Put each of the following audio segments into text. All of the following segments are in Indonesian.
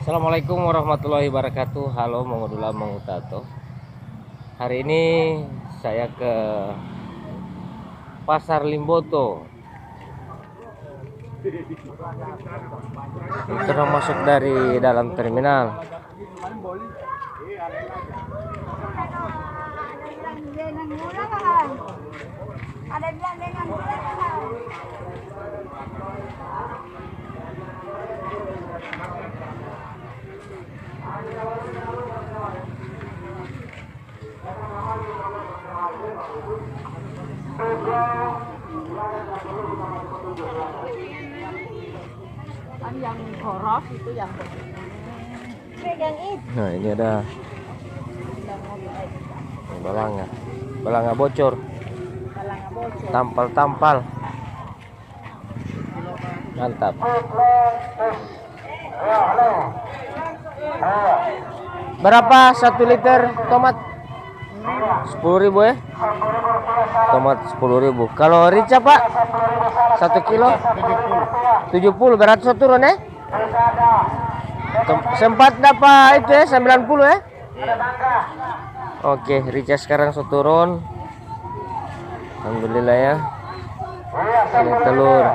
Assalamualaikum warahmatullahi wabarakatuh. Halo Mangudula Mangutato. Hari ini saya ke Pasar Limboto. Kita masuk dari dalam terminal. Yang koros itu yang Nah, ini ada balanga bocor, tampal mantap. Berapa 1 liter tomat? 10.000 ya? Tomat 10.000. Kalau rica Pak 1 kilo 70, berarti turun ya? Sempat dapat itu ya 90 ya? Oke, rica sekarang turun. Alhamdulillah ya. Ini telur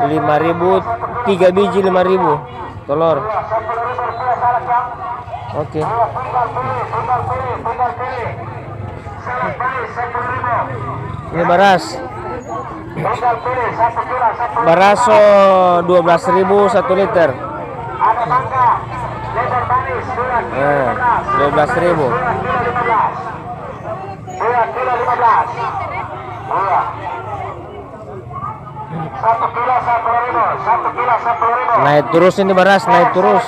5.000, 3 biji 5.000 telur. Oke. Ini baraso 12.000 1 liter. 12.000. Naik terus ini beras, naik terus.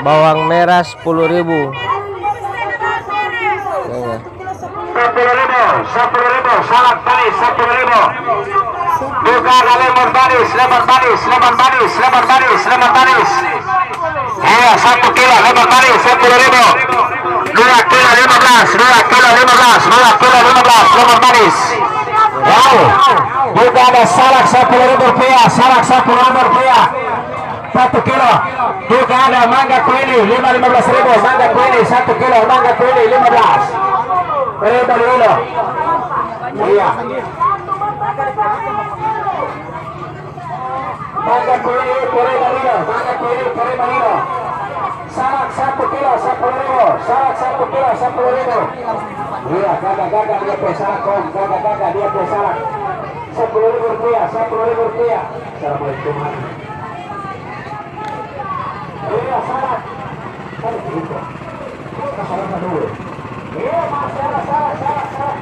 Bawang merah 10.000. 10.000, salad manis 10.000. Juga ada lemon manis. Iya, 1 kilo lemon manis 10.000. 2 kilo 15 lemon manis. Wow. Juga ada salak 10.000 rupiah, 1 kilo. Juga ada mangga kuili 15.000, mangga kuili 1 kilo, mangga kuili 15. Kilo. Iya. Mangga kuili Marino. Salak 1 kilo 10.000. Salak 1 kilo 10.000. Iya, gagak dia pe salak kom, gagak dia pe salak. 10.000 rupiah. Assalamualaikum. Iya, salak.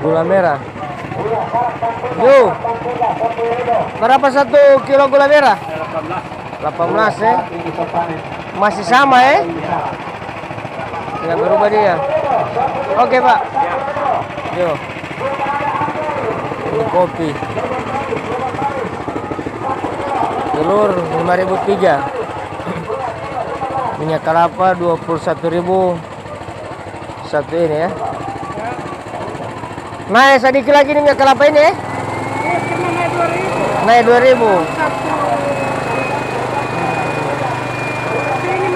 Gula merah. Yo. Berapa 1 kilo gula merah? 18 ya. Masih sama ya? Tidak berubah dia. Oke Pak. Yo. Ini kopi. Telur 5.003. Minyak kelapa 21.000. Satu ini ya. Naik sedikit lagi nih minyak kelapa ini ya. Naik 2.000. ini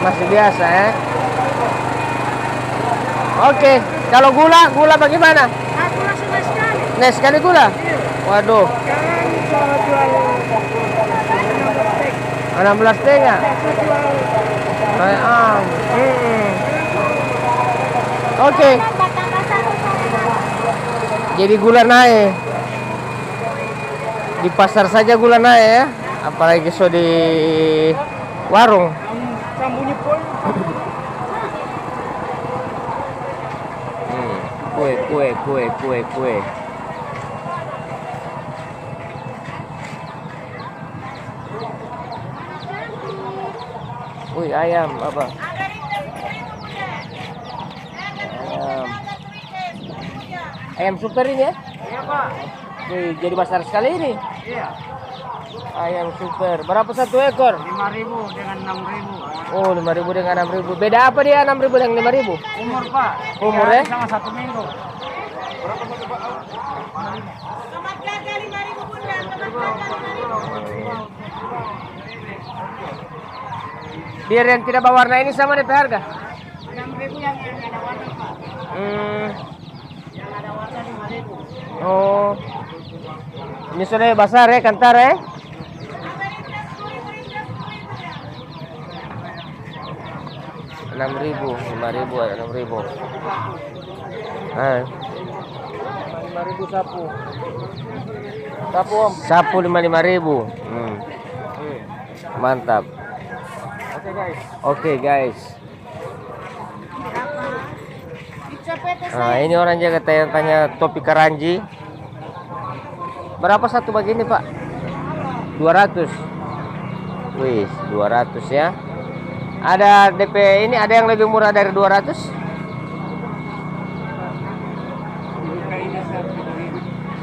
Masih biasa ya. Oke, kalau gula bagaimana? Gula sudah sekali. Naik sekali gula. Waduh. 16 setengah. Oke. Jadi gula naik. Di pasar saja gula naik ya. Apalagi so di warung. Kue. Wih, ayam apa? Ayam super ini ya? Iya Pak. Wih, jadi besar sekali ini. Iya. Ayam super. Berapa 1 ekor? 5.000 dengan 6.000. Oh, 5.000 dengan 6.000. Beda apa dia 6.000 dengan 5.000? Umur Pak. Umur ya? Sama 1 minggu. Tomat gagal 5.000 bunda. Tomat gagal 5.000. Biar yang tidak berwarna ini sama DP harga. 6.000 yang ada warna Pak. Yang ada warna 5.000. Oh. Ini sudah besar ya, kantar ya. 6.000, 5.000 ada 6.000. Ah. 5.000 sapu. Sapu Om. Sapu 55.000. Mantap. Oke guys. Oke guys. Dicepet Nah, ini orang jaga tanya topi karanji. Berapa satu bagi ini, Pak? 200. Wih, 200 ya. Ada DP ini, ada yang lebih murah dari 200?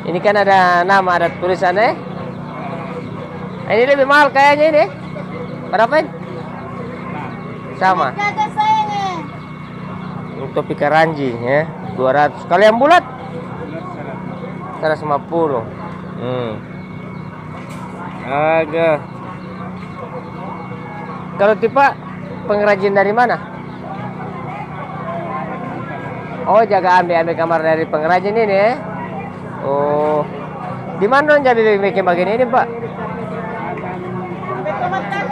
Ini kan ada nama, ada tulisannya. Ini lebih mahal kayaknya ini. Berapa ini? Sama. Gagal sayangnya. Untuk topi karanji ya, 200. Kalau yang bulat? 150. Agak. Kalau tipe pengrajin dari mana? Oh, jaga ambil kamar dari pengrajin ini ya. Oh, di mana dong jadi bikin bagian ini, Pak?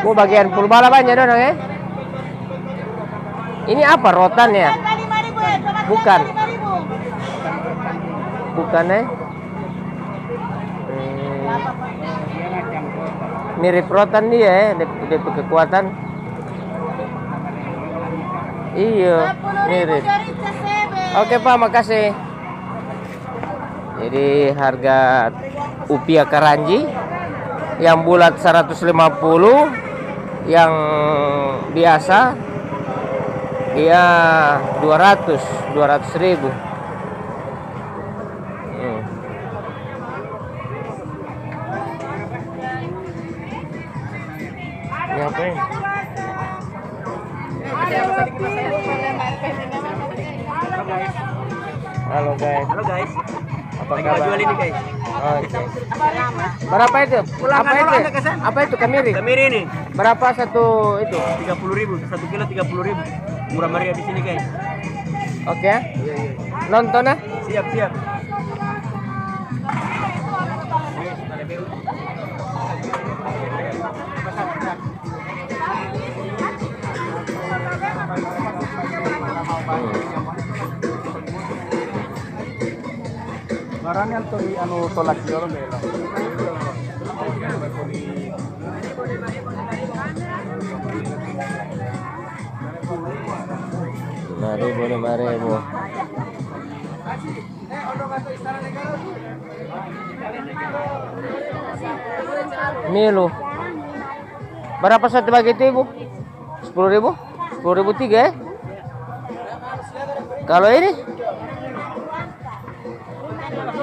Oh, bagian pulbala banyak dong ya. Ini apa rotan ya? Bukan. Bukan ya? Mirip rotan dia ya, DP kekuatan. Iya, mirip. Oke Pak, makasih. Jadi harga upia karanji yang bulat 150, yang biasa dia 200.000. Ini apa ini? Halo guys. Halo guys. Apa Lagi kabar? jual ini guys. Oke. Berapa itu? Apa itu? Apa itu kemiri? Kemiri ini Berapa satu itu? 30.000, 1 kilo 30.000. Murah meriah di sini guys. Oke. Nonton ah? Siap siap. Barang yang tuh anu tolak jual belo. 5.000. Milu. Berapa satu bagi itu Ibu? 10.000? 10.000 tiga ya? Kalau ini?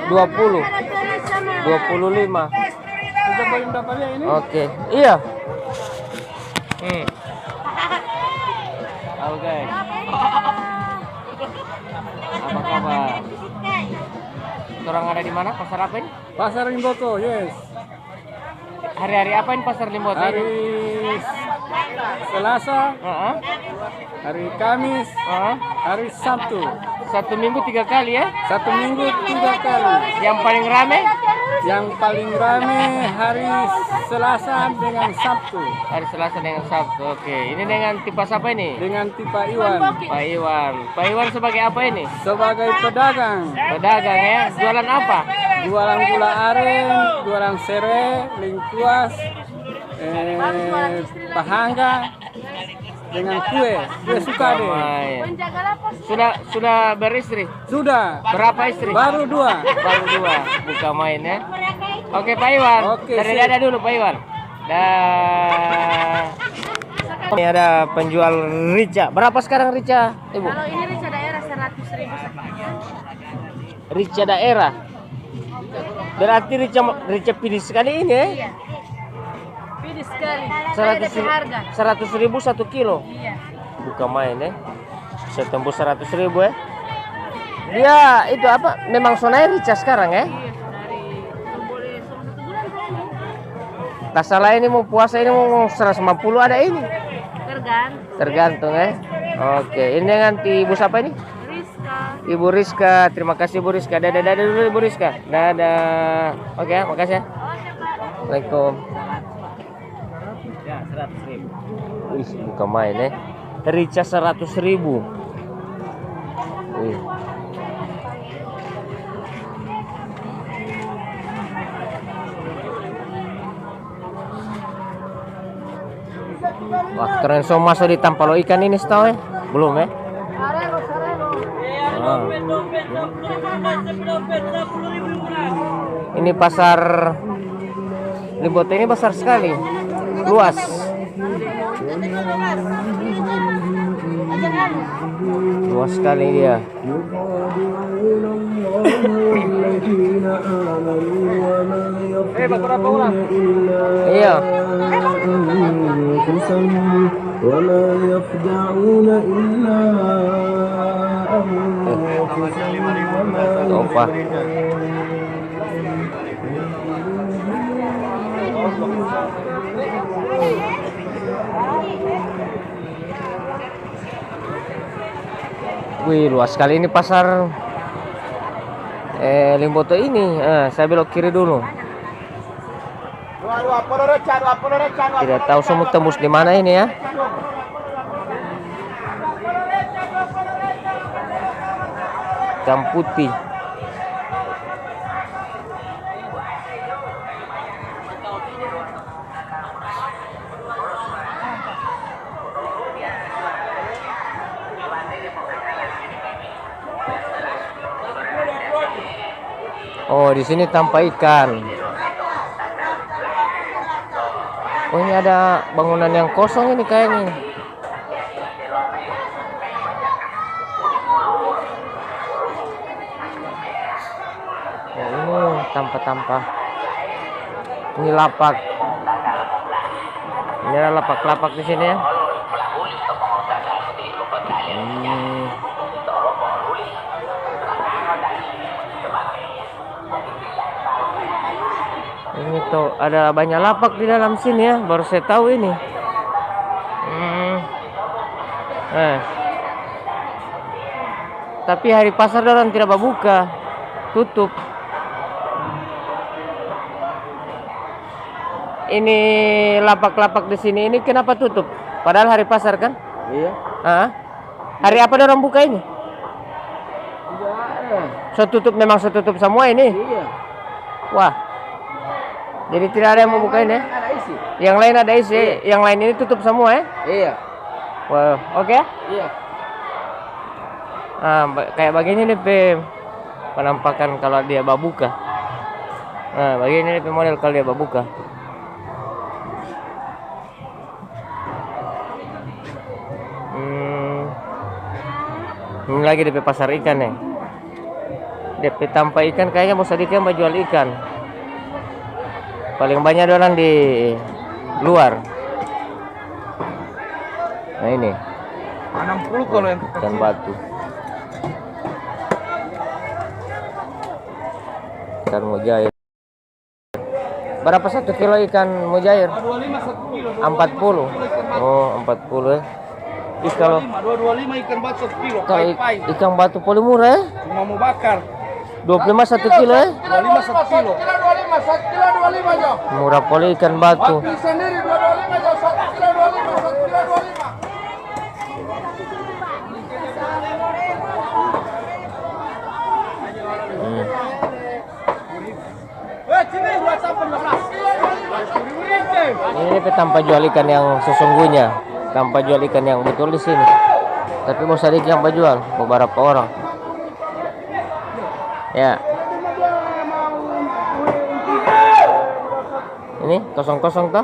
20. 25. Oke. Iya. Halo guys. Apa kabar? Orang ada di mana? Pasar apa ini? Pasar Limboto, yes. Hari-hari apa ini pasar Limboto Hari ini? Selasa, Heeh. hari Kamis, Heeh. hari Sabtu. Satu minggu 3 kali ya? 1 minggu 3 kali. Yang paling rame? Yang paling rame hari Selasa dengan Sabtu. Hari Selasa dengan Sabtu. Oke, ini dengan tipas apa ini? Dengan tipe Iwan. Pak Iwan. Pak Iwan sebagai apa ini? Sebagai pedagang. Pedagang ya. Jualan apa? Jualan gula aren, jualan serai, lingkuas, pahangga, dengan kue suka deh. Main. Sudah beristri? Sudah. Berapa istri? Baru 2. Baru 2. Buka main ya. Oke Pak Iwan. Oke, Dari sip. dada dulu Pak Iwan. Dah. Ini ada penjual rica. Berapa sekarang rica, Ibu? Kalau ini rica daerah 100.000 sekian. Rica daerah. Berarti rica pilih sekali ini ya? Iya. Pilih sekali. Saya ada harga. 100.000 1 kilo. Iya. Buka main ya. Bisa tembus 100.000 ya. Dia itu apa? Memang sonai rica sekarang ya? Iya, dari boleh sama 1 bulan kayaknya. Tak salah ini mau puasa ini mau 150 ada ini. Tergantung ya. Oke, ini nanti ibu siapa ini? Rizka. Ibu Rizka, terima kasih Ibu Rizka. Dadah dulu Ibu Rizka. Dadah. Oke, makasih ya. Assalamualaikum. Ya, 100.000. Wih, bukan main ya. Rica 100.000. Wih. Wah, keren so masuk di tampalo ikan ini setahu ya? Belum ya? Ah. Ini pasar Limboto ini besar sekali, luas. Luas sekali dia. Berapa orang? Iya. ولا يخدعون إلا Opa. Wih, luas sekali ini pasar Limboto ini. Saya belok kiri dulu. Tidak tahu semua tembus di mana ini ya. Hitam putih. Oh, di sini tanpa ikan. Oh, ini ada bangunan yang kosong ini kayaknya. Ya, ini tanpa-tanpa. Ini lapak. Ini ada lapak-lapak di sini ya. Ini tuh ada banyak lapak di dalam sini ya, baru saya tahu ini. Tapi hari pasar orang tidak buka, tutup. Ini lapak-lapak di sini ini kenapa tutup? Padahal hari pasar kan? Iya. Hari apa orang buka ini? Tutup memang tutup semua ini. Iya. Wah. Jadi tidak ada yang mau bukain ya? Ada isi. Yang lain ada isi, yang lain ini tutup semua ya? Iya. Wow, oke? Iya. Kayak begini nih penampakan kalau dia babuka. Nah, begini nih model kalau dia babuka. Ini lagi DP pasar ikan nih. DP tanpa ikan kayaknya mau sedikit mau jual ikan. Paling banyak orang di luar. Nah ini 60 kalau yang ikan batu. Ikan mujair. Berapa 1 kilo ikan mujair? 25 1 kilo. 40. Oh, 40 ya. Ih, kalau 225 ikan batu 1 kilo. kalau Pai-pai. ikan batu paling murah ya? Cuma mau bakar. 25 1 kilo ya? 25 1 kilo. 1 kilo 25 jo. Murah poli ikan batu. Batu sendiri 225 jo, 1 kilo 25, 1 kilo 25. Sini 215. Ini tanpa jual ikan yang sesungguhnya, tanpa jual ikan yang betul di sini. Tapi mau sedikit yang jual beberapa orang. Ya. Ini kosong-kosong toh?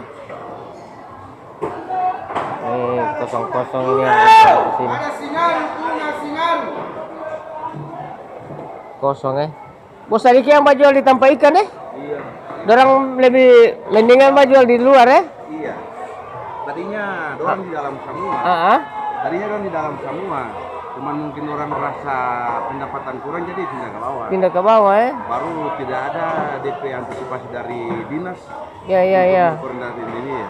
Ini kosong-kosong ini yang ada di sini. Kosong ya. Bos sedikit yang jual di tanpa ikan ya? Iya. Dorang lebih mendingan jual di luar ya? Iya. Tadinya dorang di dalam semua. Ah. Tadinya dorang di dalam semua. Cuman mungkin orang merasa pendapatan kurang jadi pindah ke bawah. Pindah ke bawah ya. Baru tidak ada DP antisipasi dari dinas. Iya. Untuk ini ya.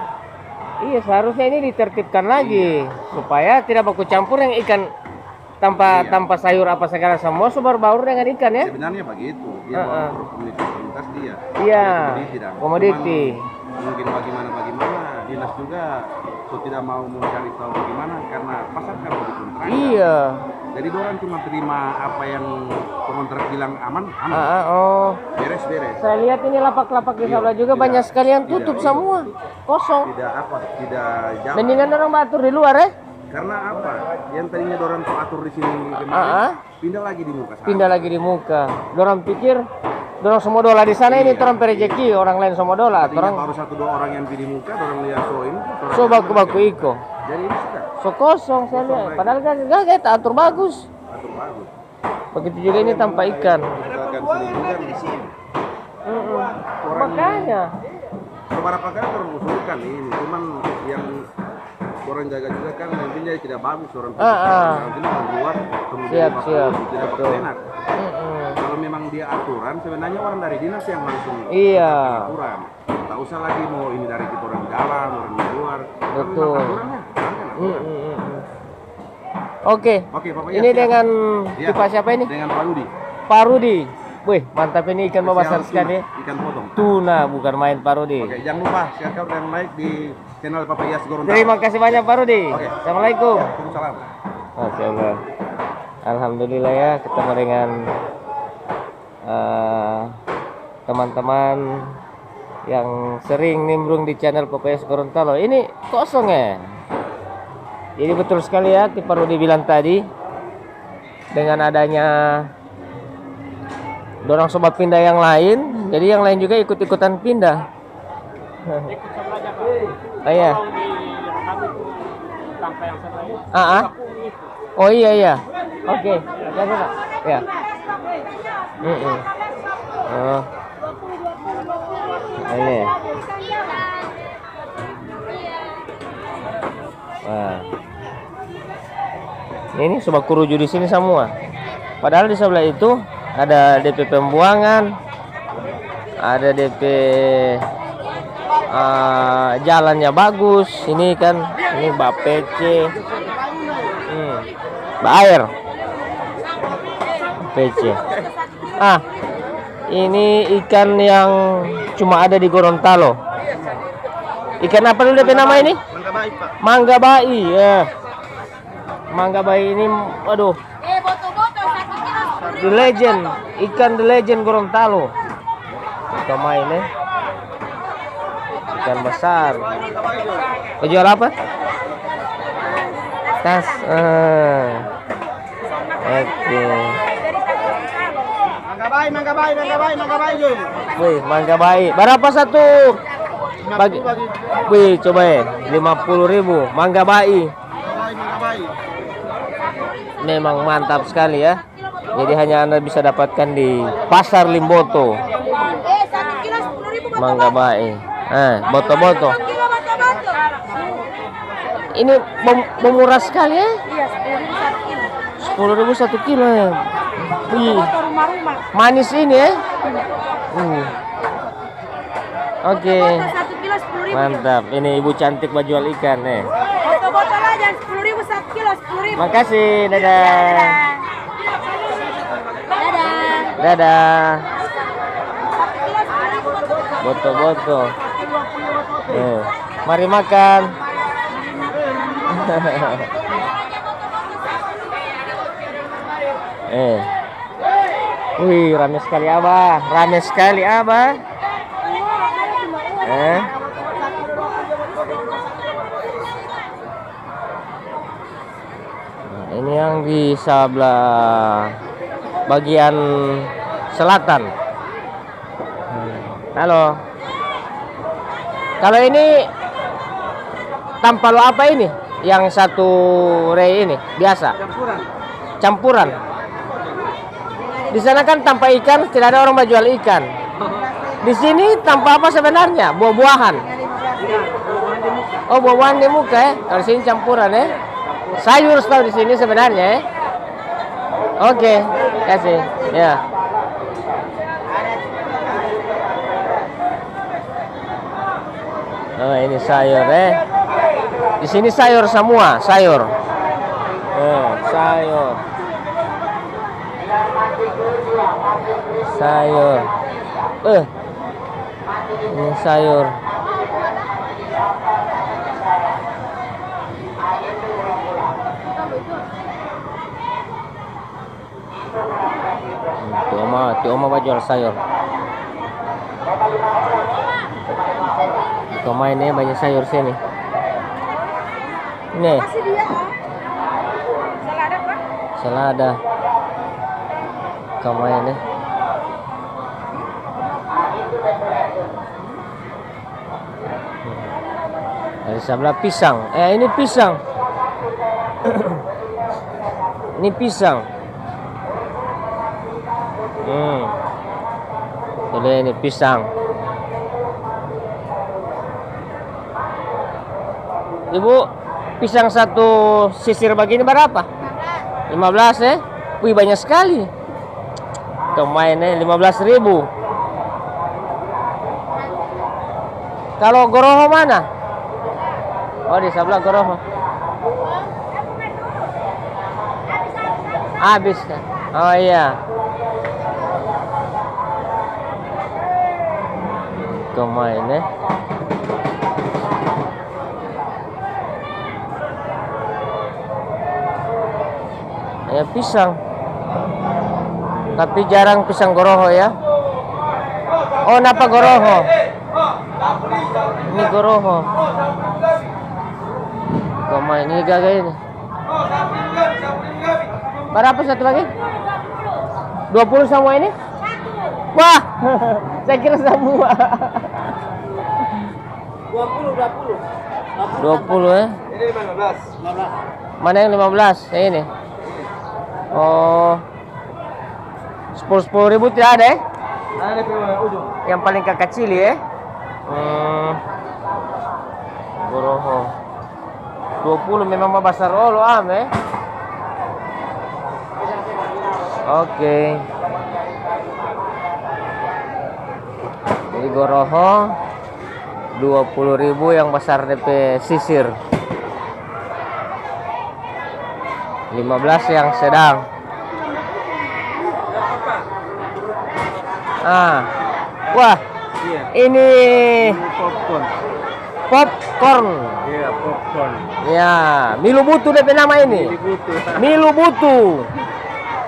Iya, seharusnya ini ditertibkan lagi supaya tidak baku campur yang ikan tanpa sayur apa segala semua baur dengan ikan ya. Sebenarnya begitu. Dia bawa komunitas dia. Iya. Dia Komoditi. Mungkin bagaimana dinas juga tidak mau mencari tahu bagaimana karena pasar kan dikontrak. Iya. Jadi orang cuma terima apa yang kontrak bilang aman. Beres. Saya lihat ini lapak-lapak di sebelah juga banyak sekali yang tutup semua. Kosong. Tidak jalan. Mendingan orang batur di luar ya. Karena apa? Yang tadinya orang tuh atur di sini kemarin, pindah lagi di muka sana. Pindah lagi di muka. Dorang pikir dorang semua dola di sana ini orang perejeki, orang lain semua dola. Orang baru 1-2 orang yang di muka, orang lihat ini. So baku iko. Jadi ini sudah. So kosong saya lihat. Padahal kan gak atur bagus. Begitu juga ini tanpa ikan. Kita akan selingkuhan di sini. Makanya. Beberapa kali orang usulkan ini, cuman yang orang jaga juga kan nantinya tidak bagus orang nantinya membuat kemudian siap tidak enak. Kalau memang dia aturan sebenarnya orang dari dinas yang langsung aturan. Tak usah lagi mau ini dari kita orang dalam orang di luar. Betul. Oke, ini dengan tipe siapa ini? Dengan Pak Rudi. Pak Rudi. Wih, mantap ini ikan besar sekali. Ikan potong. Tuna, bukan main Pak Rudi. Oke, jangan lupa share yang naik di channel pasarGorontalo. Terima kasih banyak Pak Rudi. Assalamualaikum. Waalaikumsalam. Masya Allah. Alhamdulillah ya ketemu dengan teman-teman yang sering nimbrung di channel pasarGorontalo. Ini kosong ya. Jadi betul sekali ya Pak Rudi bilang tadi, dengan adanya dorang sobat pindah yang lain, jadi yang lain juga ikut-ikutan pindah. Iya. Oh iya. Oke. Ya. Oh. Ini. Wah. Ini sobat kuruju di sini semua. Padahal di sebelah itu ada DP pembuangan, ada DP jalannya bagus. Ini kan ini bak PC, bak air PC. Ini ikan yang cuma ada di Gorontalo. Ikan apa dulu DP nama ini? Mangga bai ya. Mangga bai ini, aduh. The Legend, ikan The Legend Gorontalo. Kita main ya. Ikan besar. Kau jual apa? Tas. Oke. Mangga bai. Wih, mangga bai. Berapa satu? Bagi. Wih, coba ya. 50.000 mangga bai. Memang mantap sekali ya. Jadi hanya Anda bisa dapatkan di Pasar Limboto. Mangga bai. Boto-boto. Ini murah sekali ya. Iya, 10.000 1 kilo ya. Manis ini ya. Oke. Mantap. Ini ibu cantik jual ikan nih. Botol aja 10.000 1 kilo 10.000. Makasih, dadah. Dadah. Boto-boto. Mari makan. Wih, ramai sekali Abah. Nah, ini yang di sebelah bagian selatan. Halo. Kalau ini tanpa lo apa ini? Yang satu rei ini biasa. Campuran. Di sana kan tanpa ikan tidak ada orang menjual ikan. Di sini tanpa apa sebenarnya? Buah-buahan. Oh, buah-buahan di muka ya. Kalau di sini campuran ya. Sayur tahu di sini sebenarnya ya. Oke, kasih. Ya. Oh, ini sayur Di sini sayur semua, sayur. Sayur. Sayur. Ini sayur. Tuh Oma jual sayur. Oma ini banyak sayur sini. Nih. Selada. Oma ini. Dari sebelah pisang. Ini pisang. Ini pisang. Ini pisang. Ibu, pisang satu sisir begini berapa? 15 ya? Wih, banyak sekali. Kemainnya 15.000. Kalau goroho mana? Oh, di sebelah goroho. Habis kan? Oh iya. Kemainnya. Ya pisang. Tapi jarang pisang goroho ya. Oh, napa goroho? Ini goroho. Kemain ini gagah ini. Berapa satu lagi? 20 semua ini? Wah, saya kira semua. 20 ya? Ini 15. Mana yang 15? Yang ini? Oh, 10.000 tidak ada ya? Ada di ujung. Yang paling kecil ya? Goroho 20 memang besar olo ame. Oke. Ini goroho 20.000 yang besar DP sisir. 15 yang sedang. Wah, ini popcorn. Iya, popcorn. Ya, milubutu DP nama ini. Milubutu.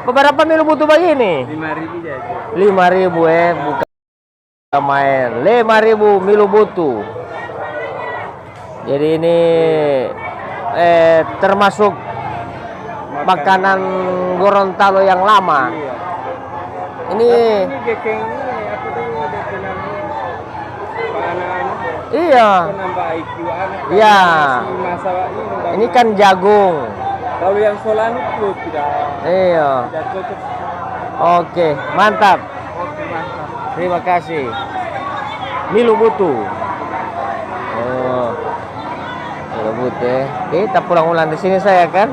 Beberapa milubutu begini? 5.000 aja. 5.000 bukan main. 5.000 milubutu. Jadi ini termasuk makanan Gorontalo yang lama. Iya. Ini Gekeng ini apa tuh dekeng namanya? Anak-anak. iya. Nambah IQ anak. Iya. Masa Ini kan jagung. kalau yang solan itu tidak Iya. cocok. Oke, mantap. Oke, mantap. Terima kasih. Milubutu. Oh. Milubutu ya. Kita pulang ulang di sini saya kan.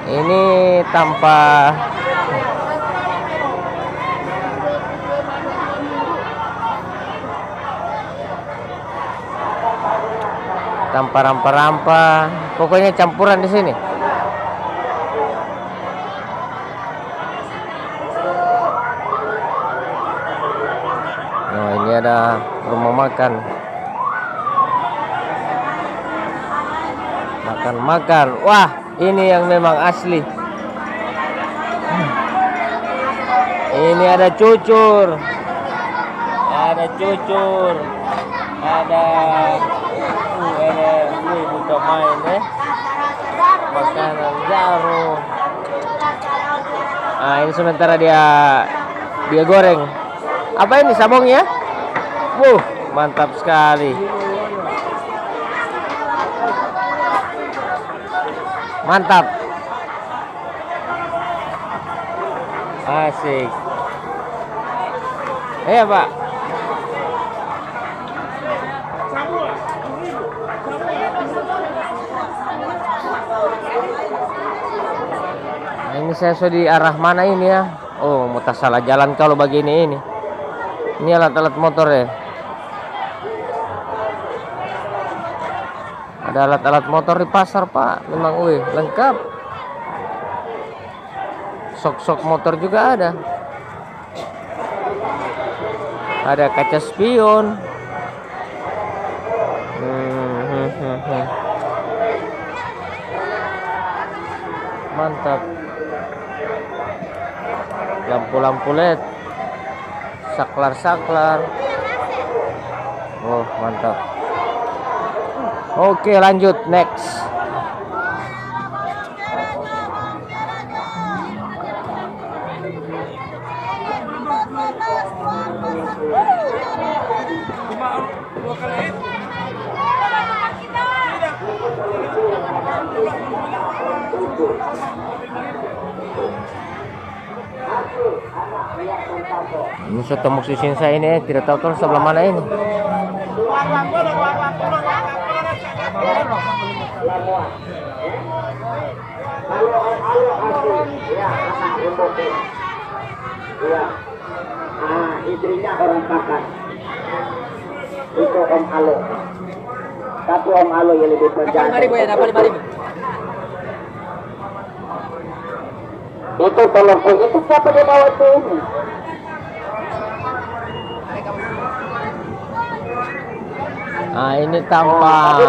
Ini tanpa rampa-rampa, pokoknya campuran di sini. Nah, ini ada rumah makan. Makan. Wah, ini yang memang asli. Ini ada cucur. Ada buka main ya. Makanan jarum. Ini sementara dia goreng. Apa ini sabongnya? Mantap sekali. Mantap. Asik. Pak. ini saya sudah di arah mana ini ya? Oh, mau tak salah jalan kalau begini ini. Ini alat-alat motor ya. Ada alat-alat motor di pasar, Pak. Memang lengkap. Sok-sok motor juga ada. Ada kaca spion. Mantap. Lampu-lampu LED. Saklar-saklar. Oh, mantap. Oke, lanjut next. Ini soto muksisin saya ini tidak tahu kalau sebelah mana ini. Istrinya orang Pakat. Itu Om Alo. Satu Om Alo yang lebih perjalanan. Itu tolong itu siapa dia bawa itu? Nah, ini tanpa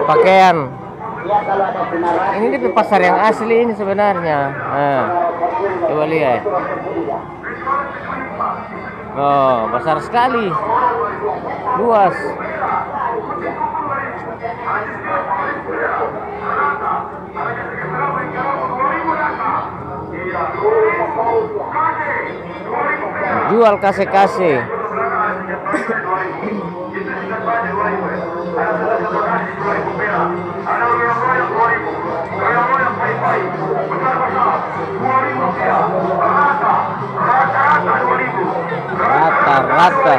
pakaian. Ini di pasar yang asli ini sebenarnya. Nah, coba lihat. Oh, besar sekali. Luas. Jual kase-kase. Rata-rata.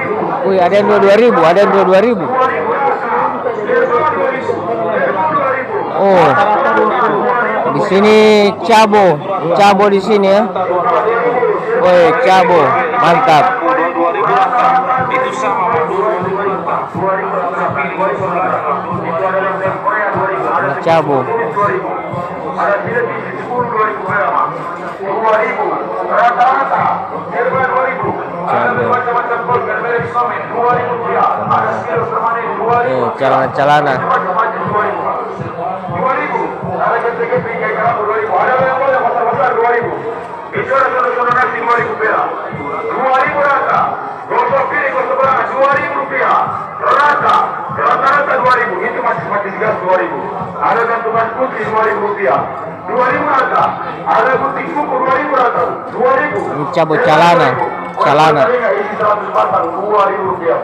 Wih, ada yang 22.000, ada yang 22.000. Oh, di sini cabo di sini ya. Woi, cabo, mantap. Nah, cabo. Celana-celana. Rata-rata 2.000, itu masih gas 2.000. Ada gantungan putih 2.000 rupiah. 2.000 rata. Ada putih kuku 2.000 rata. 2.000. Ini cabo celana. Isi 100 batang 2.000 rupiah.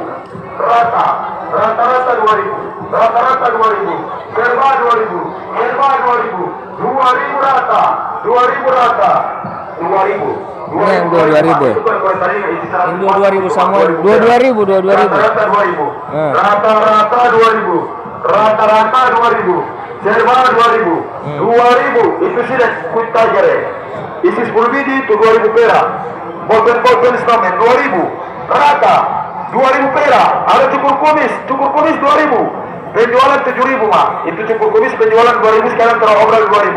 Rata-rata 2.000. Rata-rata 2.000. Serba 2.000. Serba 2.000. 2.000 rata. 2.000 rata. 2.000. Ini yang 22.000 ya? Ini 22.000 semua. 22.000. Rata-rata 2.000. Rata-rata 2.000. Rata-rata 2.000. Serba 2.000. 2.000 itu sudah kuita jare. Isi 10 biji itu 2.000 perak. Bolpen stamen 2.000. Rata 2.000 perak. Ada cukur kumis 2.000. Penjualan 7.000 mah. Itu cukur kumis penjualan 2.000 sekarang terobral 2.000.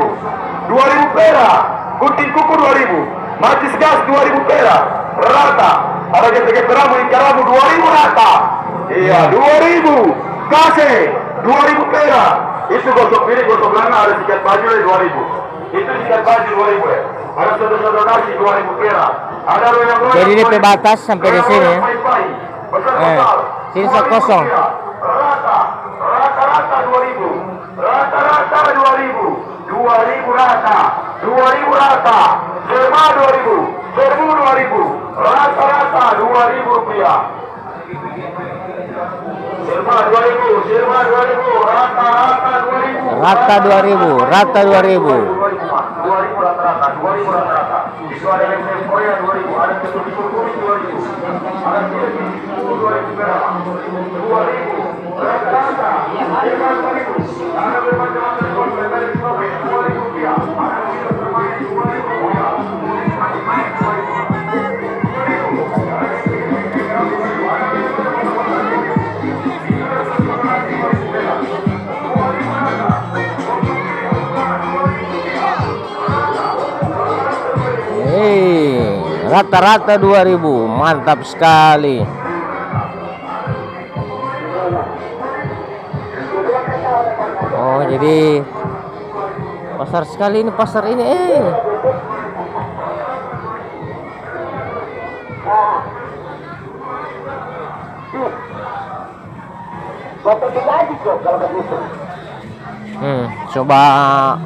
2.000 perak. Gunting kuku 2.000. Macis gas 2.000 perak. Rata. Ada gede peramu inkaramu 2.000 rata. Iya 2.000. Kase 2.000 perak. Itu gosok piring, gosok lana, ada sikat baju 2.000. Itu sikat baju 2.000 ya. Ada sodor-sodor nasi 2.000 perak. Ada royang-royang. Jadi ini batas sampai di sini. Sini kosong. Rata-rata 2.000. Rata-rata 2.000. 2.000 rata. 2.000 rata. Serba 2.000. Serbu 2.000. Rata-rata 2.000 rupiah. Serba 2.000. Serba 2.000. Rata-rata 2.000. Rata 2.000. Rata 2.000. 2.000 rata-rata. 2.000 rata-rata. Itu ada yang Korea 2.000. Ada ketutup kuning 2.000. Ada ketutup 2.000 perak. 2.000. Rata-rata. Serba 2.000. Ada bermacam-macam 2.000 rupiah. Ada Rata-rata 2000, mantap sekali. Oh, jadi pasar sekali ini, pasar ini. Coba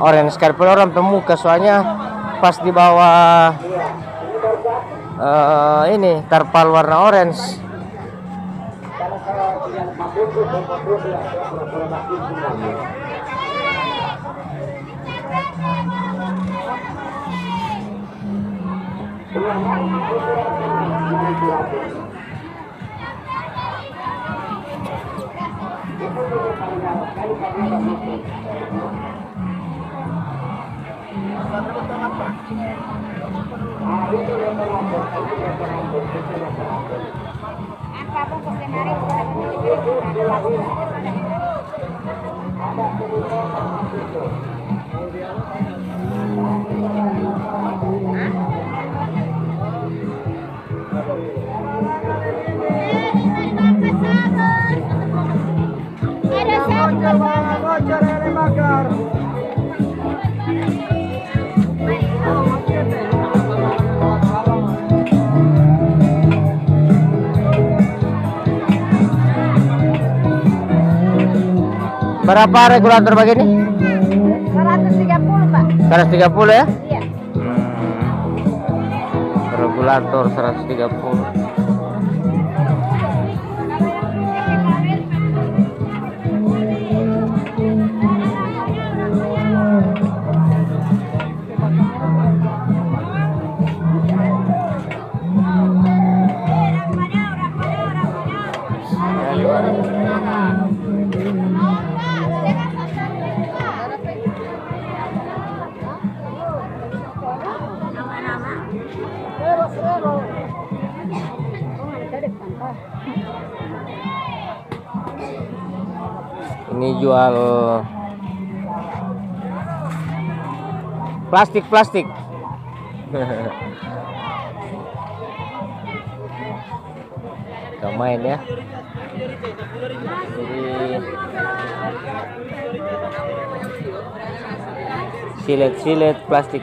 orange scarpel orang pemuka, soalnya pas di bawah ini terpal warna orange. Berapa regulator begini? 130, Pak. 130 ya? Iya. Regulator 130. Ini jual plastik. Kita main ya. Jadi silet plastik.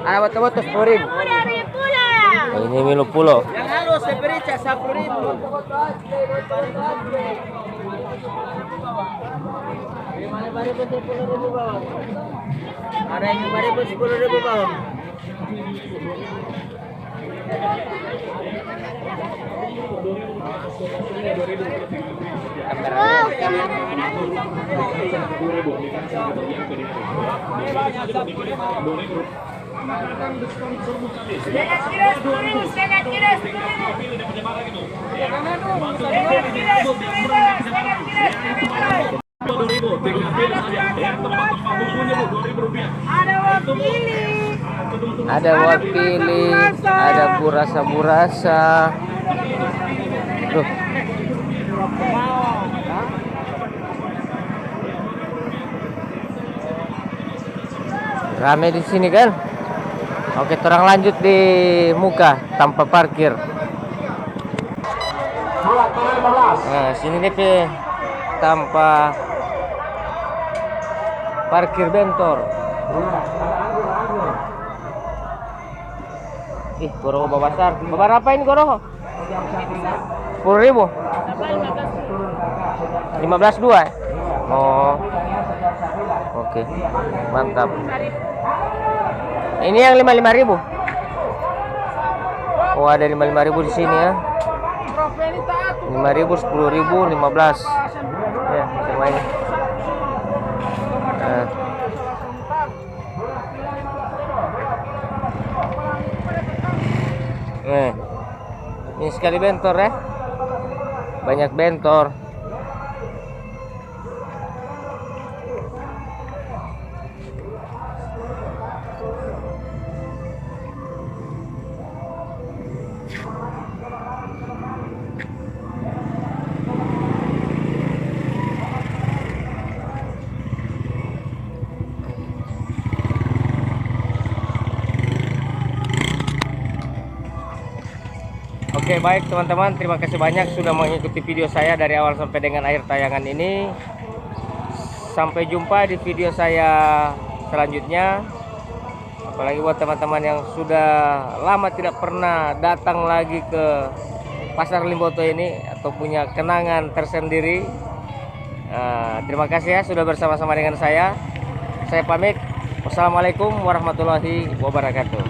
Ada bata-bata 10.000. Oh, ini Milo Pulo. Yang halus seperica 10.000. Ada yang 5.000 10.000 bawang. Ada wakili, ada burasa. Tuh. Rame di sini kan? Oke, terang lanjut di muka tanpa parkir. Nah, sini nih tanpa parkir bentor. Ih, goroho babasar. Babar apa ini goroho? 10.000. 15.2 ya? Oh. Oke. Mantap. Ini yang 55.000. Oh, ada 55.000 di sini ya. 5.000, 10.000, 15. Ya, semua ini. Ini sekali bentor ya. Banyak bentor. Oke, baik teman-teman, terima kasih banyak sudah mengikuti video saya dari awal sampai dengan akhir tayangan ini. Sampai jumpa di video saya selanjutnya. Apalagi buat teman-teman yang sudah lama tidak pernah datang lagi ke Pasar Limboto ini atau punya kenangan tersendiri. Terima kasih ya sudah bersama-sama dengan saya. Saya pamit. Wassalamualaikum warahmatullahi wabarakatuh.